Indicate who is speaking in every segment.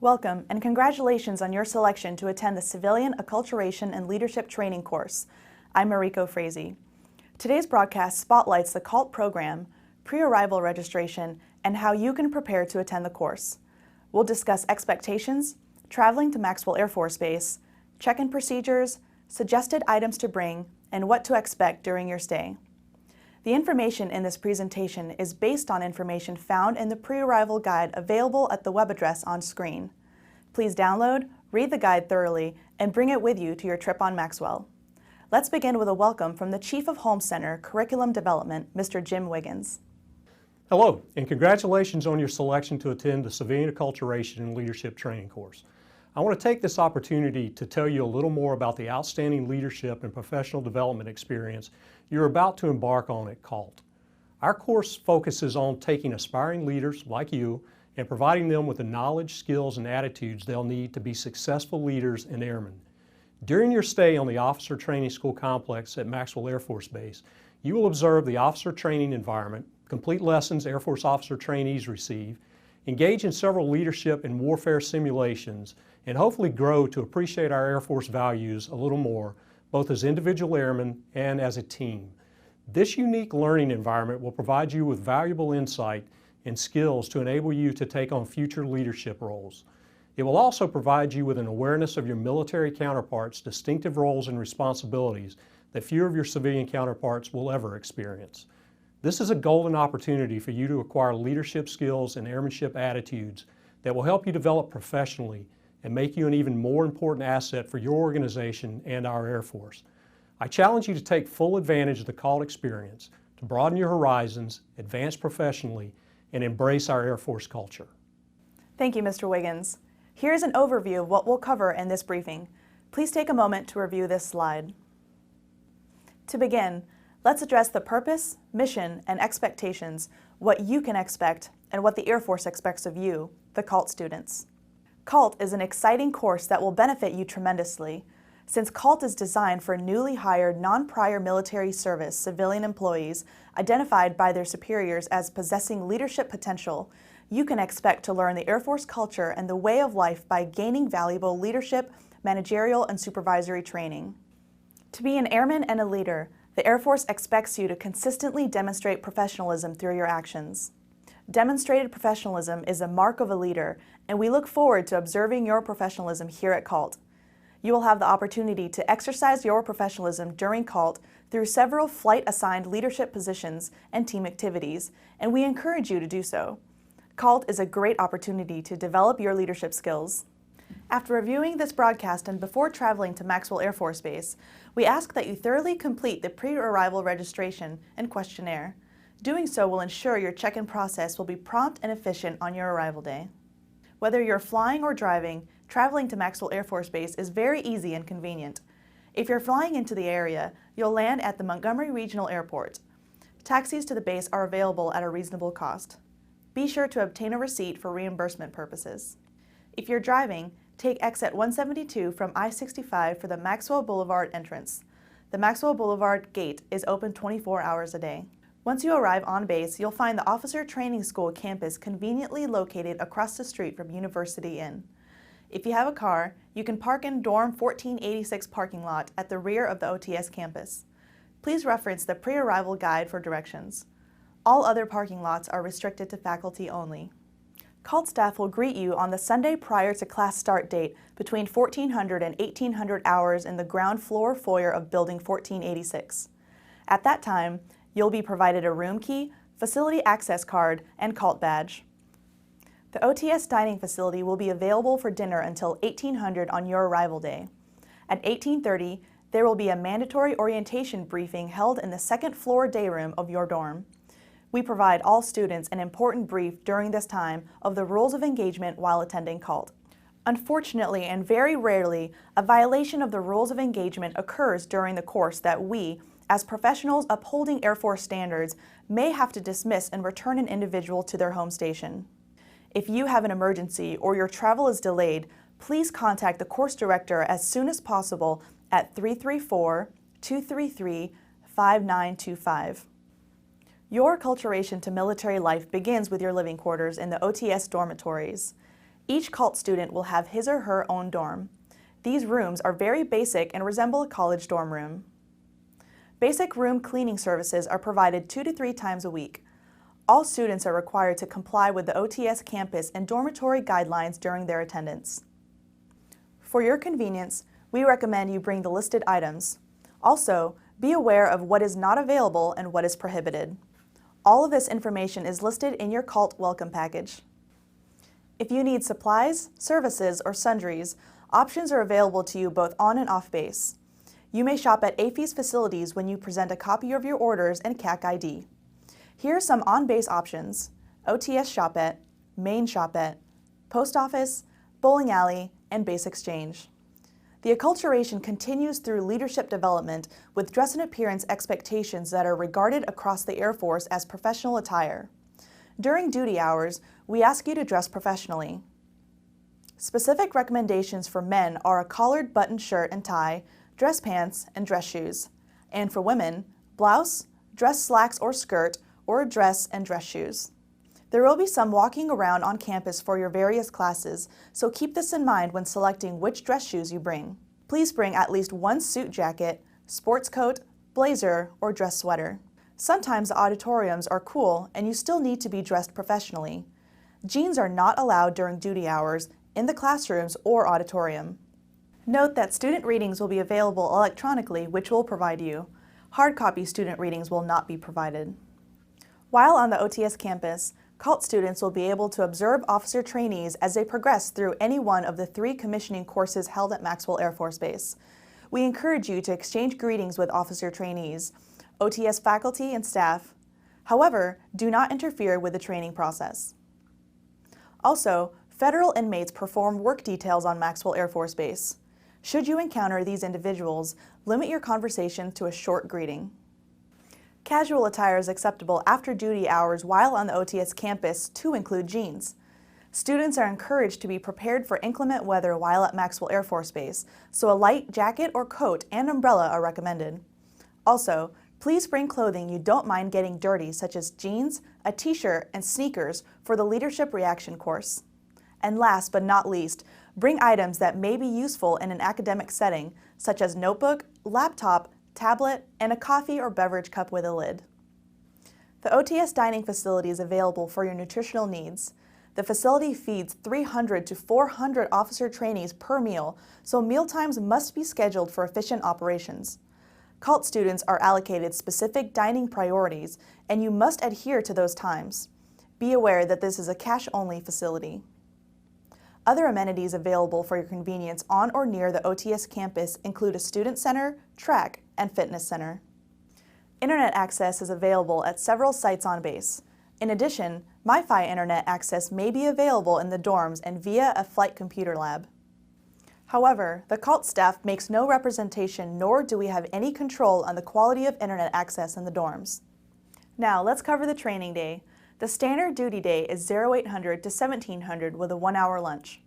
Speaker 1: Welcome and congratulations on your selection to attend the Civilian Acculturation and Leadership Training course. I'm Mariko Frazee. Today's broadcast spotlights the CALT program, pre-arrival registration, and how you can prepare to attend the course. We'll discuss expectations, traveling to Maxwell Air Force Base, check-in procedures, suggested items to bring, and what to expect during your stay. The information in this presentation is based on information found in the pre-arrival guide available at the web address on screen. Please download, read the guide thoroughly, and bring it with you to your trip on Maxwell. Let's begin with a welcome from the Chief of Home Center Curriculum Development, Mr. Jim Wiggins.
Speaker 2: Hello, and congratulations on your selection to attend the Civilian Acculturation and Leadership Training course. I want to take this opportunity to tell you a little more about the outstanding leadership and professional development experience you're about to embark on at CALT. Our course focuses on taking aspiring leaders like you and providing them with the knowledge, skills, and attitudes they'll need to be successful leaders and airmen. During your stay on the Officer Training School complex at Maxwell Air Force Base, you will observe the officer training environment, complete lessons Air Force officer trainees receive, engage in several leadership and warfare simulations, and hopefully grow to appreciate our Air Force values a little more, both as individual airmen and as a team. This unique learning environment will provide you with valuable insight and skills to enable you to take on future leadership roles. It will also provide you with an awareness of your military counterparts' distinctive roles and responsibilities that few of your civilian counterparts will ever experience. This is a golden opportunity for you to acquire leadership skills and airmanship attitudes that will help you develop professionally and make you an even more important asset for your organization and our Air Force. I challenge you to take full advantage of the CALT experience, to broaden your horizons, advance professionally, and embrace our Air Force culture.
Speaker 1: Thank you, Mr. Wiggins. Here's an overview of what we'll cover in this briefing. Please take a moment to review this slide. To begin, let's address the purpose, mission, and expectations, what you can expect, and what the Air Force expects of you, the CALT students. CALT is an exciting course that will benefit you tremendously. Since CALT is designed for newly hired, non-prior military service civilian employees identified by their superiors as possessing leadership potential, you can expect to learn the Air Force culture and the way of life by gaining valuable leadership, managerial, and supervisory training. To be an airman and a leader, the Air Force expects you to consistently demonstrate professionalism through your actions. Demonstrated professionalism is a mark of a leader, and we look forward to observing your professionalism here at CALT. You will have the opportunity to exercise your professionalism during CALT through several flight-assigned leadership positions and team activities, and we encourage you to do so. CALT is a great opportunity to develop your leadership skills. After reviewing this broadcast and before traveling to Maxwell Air Force Base, we ask that you thoroughly complete the pre-arrival registration and questionnaire. Doing so will ensure your check-in process will be prompt and efficient on your arrival day. Whether you're flying or driving, traveling to Maxwell Air Force Base is very easy and convenient. If you're flying into the area, you'll land at the Montgomery Regional Airport. Taxis to the base are available at a reasonable cost. Be sure to obtain a receipt for reimbursement purposes. If you're driving, take exit 172 from I-65 for the Maxwell Boulevard entrance. The Maxwell Boulevard gate is open 24 hours a day. Once you arrive on base, you'll find the Officer Training School campus conveniently located across the street from University Inn. If you have a car, you can park in Dorm 1486 parking lot at the rear of the OTS campus. Please reference the pre-arrival guide for directions. All other parking lots are restricted to faculty only. CALT staff will greet you on the Sunday prior to class start date between 1400 and 1800 hours in the ground floor foyer of Building 1486. At that time, you'll be provided a room key, facility access card, and CALT badge. The OTS dining facility will be available for dinner until 1800 on your arrival day. At 1830, there will be a mandatory orientation briefing held in the second floor day room of your dorm. We provide all students an important brief during this time of the rules of engagement while attending CALT. Unfortunately, and very rarely, a violation of the rules of engagement occurs during the course that we, as professionals upholding Air Force standards, may have to dismiss and return an individual to their home station. If you have an emergency or your travel is delayed, please contact the course director as soon as possible at 334-233-5925. Your acculturation to military life begins with your living quarters in the OTS dormitories. Each CALT student will have his or her own dorm. These rooms are very basic and resemble a college dorm room. Basic room cleaning services are provided 2 to 3 times a week. All students are required to comply with the OTS campus and dormitory guidelines during their attendance. For your convenience, we recommend you bring the listed items. Also, be aware of what is not available and what is prohibited. All of this information is listed in your CALT welcome package. If you need supplies, services, or sundries, options are available to you both on and off base. You may shop at AFI's facilities when you present a copy of your orders and CAC ID. Here are some on-base options: OTS Shop At, Main Shop At, Post Office, Bowling Alley, and Base Exchange. The acculturation continues through leadership development with dress and appearance expectations that are regarded across the Air Force as professional attire. During duty hours, we ask you to dress professionally. Specific recommendations for men are a collared button shirt and tie, dress pants, and dress shoes. And for women, blouse, dress slacks or skirt, or a dress and dress shoes. There will be some walking around on campus for your various classes, so keep this in mind when selecting which dress shoes you bring. Please bring at least one suit jacket, sports coat, blazer, or dress sweater. Sometimes the auditoriums are cool and you still need to be dressed professionally. Jeans are not allowed during duty hours, in the classrooms or auditorium. Note that student readings will be available electronically, which we'll provide you. Hard copy student readings will not be provided. While on the OTS campus, CALT students will be able to observe officer trainees as they progress through any one of the 3 commissioning courses held at Maxwell Air Force Base. We encourage you to exchange greetings with officer trainees, OTS faculty and staff. However, do not interfere with the training process. Also, federal inmates perform work details on Maxwell Air Force Base. Should you encounter these individuals, limit your conversation to a short greeting. Casual attire is acceptable after duty hours while on the OTS campus to include jeans. Students are encouraged to be prepared for inclement weather while at Maxwell Air Force Base, so a light jacket or coat and umbrella are recommended. Also, please bring clothing you don't mind getting dirty, such as jeans, a t-shirt, and sneakers for the Leadership Reaction course. And last but not least, bring items that may be useful in an academic setting, such as notebook, laptop, tablet, and a coffee or beverage cup with a lid. The OTS dining facility is available for your nutritional needs. The facility feeds 300 to 400 officer trainees per meal, so mealtimes must be scheduled for efficient operations. CALT students are allocated specific dining priorities, and you must adhere to those times. Be aware that this is a cash-only facility. Other amenities available for your convenience on or near the OTS campus include a student center, track, and fitness center. Internet access is available at several sites on base. In addition, MiFi internet access may be available in the dorms and via a flight computer lab. However, the CALT staff makes no representation, nor do we have any control on the quality of internet access in the dorms. Now, let's cover the training day. The standard duty day is 0800 to 1700 with a 1-hour lunch.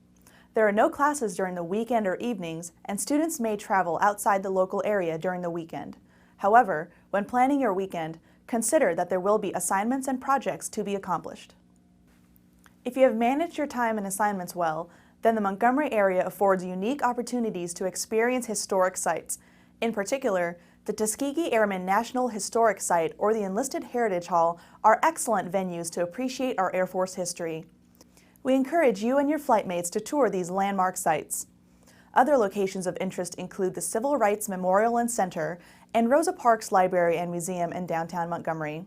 Speaker 1: There are no classes during the weekend or evenings, and students may travel outside the local area during the weekend. However, when planning your weekend, consider that there will be assignments and projects to be accomplished. If you have managed your time and assignments well, then the Montgomery area affords unique opportunities to experience historic sites. In particular, the Tuskegee Airmen National Historic Site or the Enlisted Heritage Hall are excellent venues to appreciate our Air Force history. We encourage you and your flightmates to tour these landmark sites. Other locations of interest include the Civil Rights Memorial and Center and Rosa Parks Library and Museum in downtown Montgomery.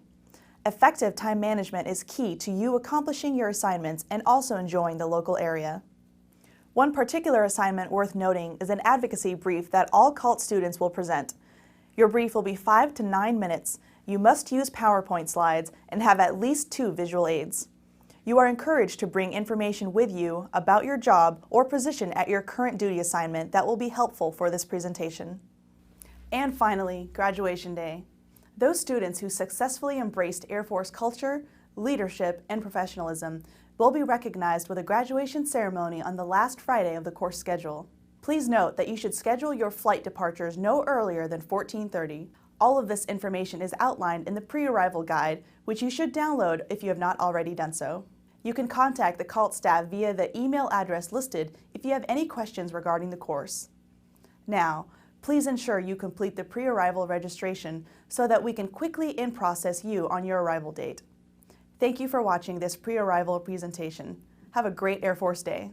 Speaker 1: Effective time management is key to you accomplishing your assignments and also enjoying the local area. One particular assignment worth noting is an advocacy brief that all CALT students will present. Your brief will be 5 to 9 minutes. You must use PowerPoint slides and have at least 2 visual aids. You are encouraged to bring information with you about your job or position at your current duty assignment that will be helpful for this presentation. And finally, graduation day. Those students who successfully embraced Air Force culture, leadership, and professionalism will be recognized with a graduation ceremony on the last Friday of the course schedule. Please note that you should schedule your flight departures no earlier than 14:30. All of this information is outlined in the pre-arrival guide, which you should download if you have not already done so. You can contact the CALT staff via the email address listed if you have any questions regarding the course. Now, please ensure you complete the pre-arrival registration so that we can quickly in-process you on your arrival date. Thank you for watching this pre-arrival presentation. Have a great Air Force Day.